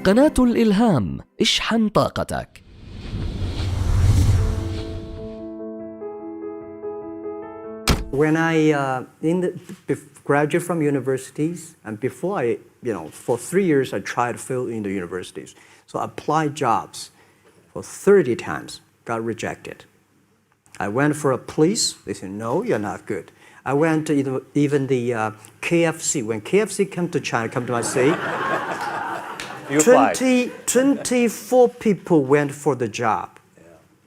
قناة الالهام، اشحن طاقتك. When I graduate from universities, and before for 3 years I tried to fill in the universities. So I applied jobs for 30 times, got rejected. I went for a police, they said, no, you're not good. I went to even the KFC. When KFC come to China, come to my city, 24 people went for the job.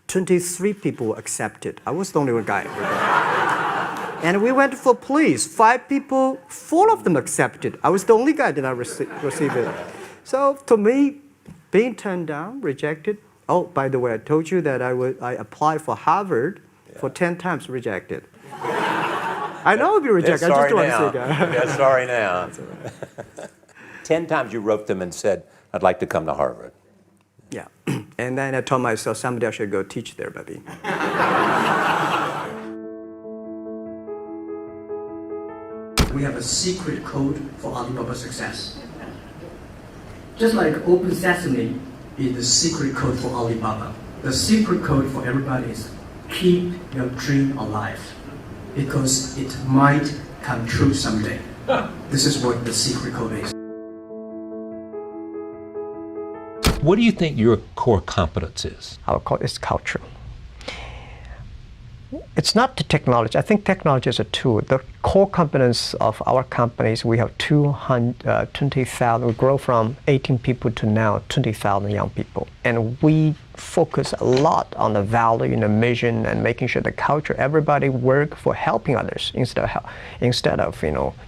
23 people were accepted. I was the only one guy. And we went for police. 5 people, 4 of them accepted. I was the only guy that I received it. So to me, being turned down, rejected. Oh, by the way, I told you that I applied for Harvard for 10 times, rejected. I know I'll be rejected. I just don't want to say that. Yeah, sorry now. 10 times you wrote them and said, I'd like to come to Harvard. Yeah. And then I told myself, someday I should go teach there, maybe. We have a secret code for Alibaba success. Just like Open Sesame is the secret code for Alibaba, the secret code for everybody is keep your dream alive, because it might come true someday. This is what the secret code is. What do you think your core competence is? Our core is culture. It's not the technology. I think technology is a tool. The core competence of our companies, we have 20,000. We grow from 18 people to now 20,000 young people. And we focus a lot on the value and the mission and making sure the culture, everybody work for helping others instead of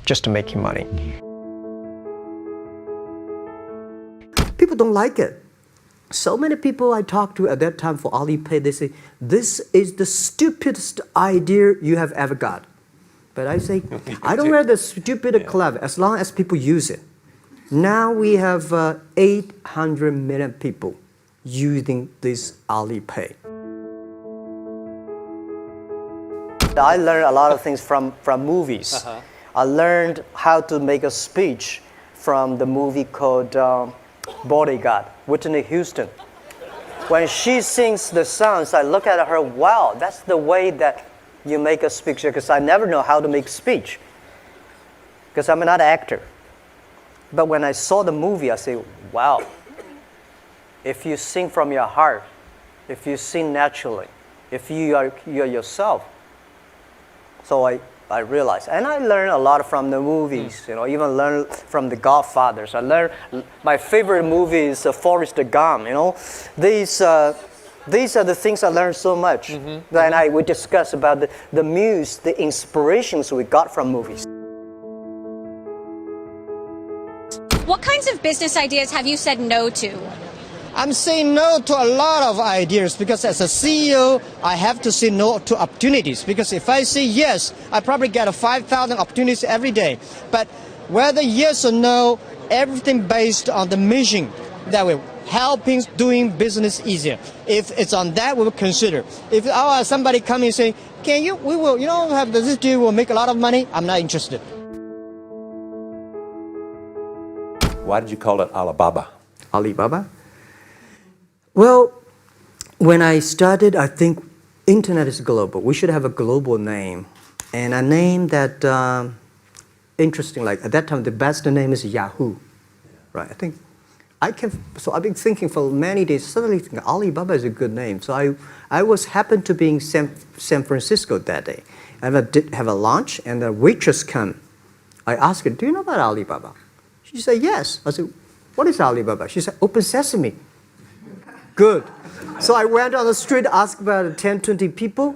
just making money. People don't like it. So many people I talked to at that time for Alipay, they say, this is the stupidest idea you have ever got. But I say, I don't care the stupid or clever, as long as people use it. Now we have 800 million people using this Alipay. I learned a lot of things from movies. I learned how to make a speech from the movie called Bodyguard, Whitney Houston. When she sings the songs, I look at her, wow, that's the way that you make a speech, because I never know how to make speech, because I'm not an actor. But when I saw the movie, I say, wow, if you sing from your heart, if you sing naturally, if you're yourself. So I realized, and I learned a lot from the movies, even learned from the Godfathers. I learned, my favorite movie is Forrest Gump, These are the things I learned so much. Then we discuss about the muse, the inspirations we got from movies. What kinds of business ideas have you said no to? I'm saying no to a lot of ideas, because as a CEO, I have to say no to opportunities. Because if I say yes, I probably get 5,000 opportunities every day. But whether yes or no, everything based on the mission that we're helping doing business easier. If it's on that, we will consider. If somebody coming and saying, we will, have this deal, we'll make a lot of money, I'm not interested. Why did you call it Alibaba? Alibaba? Well, when I started, I think internet is global. We should have a global name. And a name that, interesting, like at that time, the best name is Yahoo. Right, so I've been thinking for many days, suddenly thinking Alibaba is a good name. So I happened to be in San Francisco that day. I did have a lunch, and the waitress came. I asked her, do you know about Alibaba? She said, yes. I said, what is Alibaba? She said, Open Sesame. Good. So I went on the street, asked about 10, 20 people.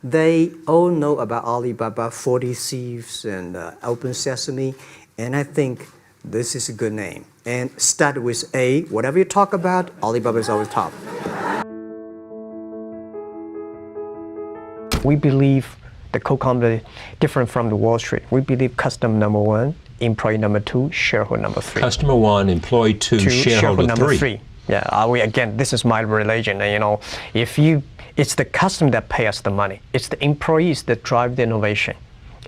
They all know about Alibaba, 40 Thieves, and Open Sesame. And I think this is a good name. And start with A. Whatever you talk about, Alibaba is always top. We believe the co-company different from the Wall Street. We believe customer number 1, employee number 2, shareholder number 3. Customer 1, employee 2, shareholder number 3. 3. Yeah, again, this is my religion. It's the customer that pay us the money. It's the employees that drive the innovation.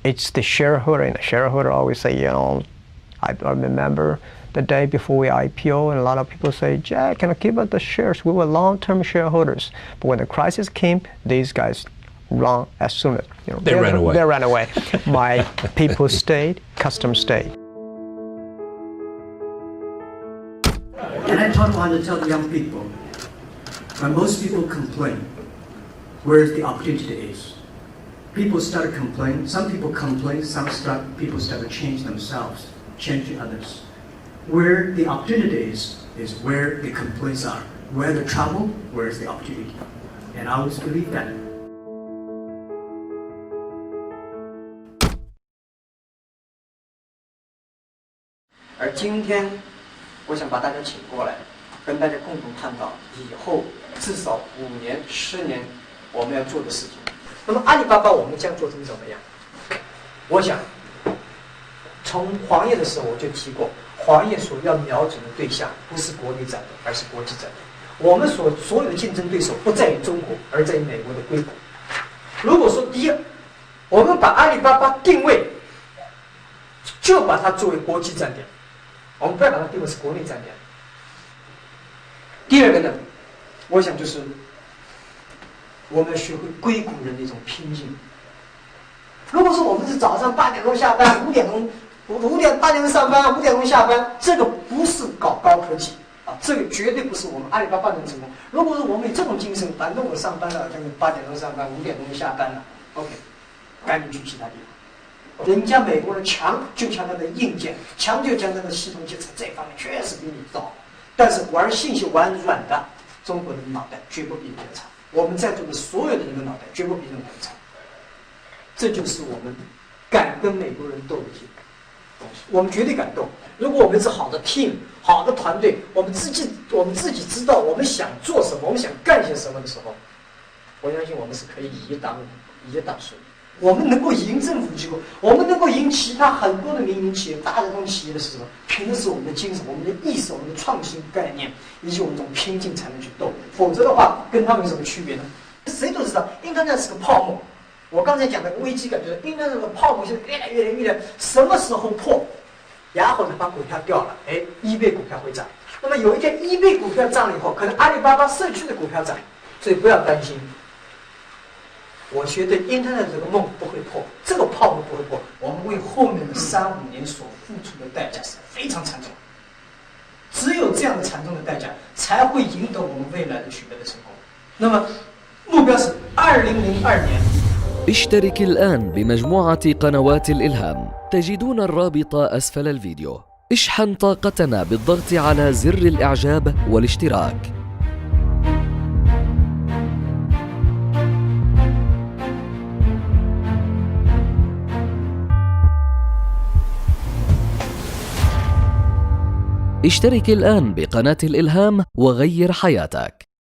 It's the shareholder, and the shareholder always say, I remember the day before we IPO, and a lot of people say, Jack, can I give us the shares? We were long-term shareholders. But when the crisis came, these guys run as soon as, They ran away. They ran away. My people stayed, customers stayed. And I want to tell the young people, when most people complain, where the opportunity is. People start to complain. Some people complain. People start to change themselves, change others. Where the opportunity is where the complaints are. Where the trouble, where is the opportunity. And I always believe that. 而今天，我想把大家请过来，跟大家共同探讨以后至少5年、10年我们要做的事情。那么阿里巴巴我们将做成怎么样？我想，从黄页的时候我就提过，黄页所要瞄准的对象不是国内战略，而是国际战略。我们所有的竞争对手不在于中国，而在于美国的硅谷。如果说第一，我们把阿里巴巴定位，就把它作为国际站点。我们不要把它定位是国内站点。第二个呢，我想就是我们要学会硅谷人的一种拼劲。如果说我们是早上8点钟下班，8点钟上班，5点钟下班，这个不是搞高科技啊，这个绝对不是我们阿里巴巴能成功。如果说我们有这种精神，反正我上班了，8点钟上班，5点钟下班了 ，OK， 赶紧去其他地方。人家美国人强就强他的硬件，强就强他的系统建设，这方面确实比你早。但是玩信息玩软的，中国人的脑袋绝不比你们差。我们在座的所有的人的脑袋绝不比你们差。这就是我们敢跟美国人斗的东西，我们绝对敢斗。如果我们是好的 team、好的团队，我们自己知道我们想做什么，我们想干些什么的时候，我相信我们是可以以一当十。我们能够赢政府机构，我们能够赢其他很多的民营企业、大的这种企业的是什么？凭的是我们的精神、我们的意识、我们的创新概念，以及我们这种拼劲才能去斗。否则的话，跟他们有什么区别呢？谁都知道 ，Internet 是个泡沫。我刚才讲的危机感就是 Internet 这个泡沫现在越来越，什么时候破？然后呢，把股票掉了，eBay 股票会涨。那么有一天 eBay 股票涨了以后，可能阿里巴巴社区的股票涨，所以不要担心。我觉得 Internet 这个梦不会破，这个泡沫不会破。我们为后面的3-5年所付出的代价是非常惨重，只有这样的惨重的代价，才会赢得我们未来的取得的成功。那么，目标是2002年。اشترك الآن بمجموعة قنوات الإلهام، تجدون الرابط أسفل الفيديو. اشحن طاقتنا بالضغط على زر الإعجاب والاشتراك. اشترك الآن بقناة الإلهام وغير حياتك.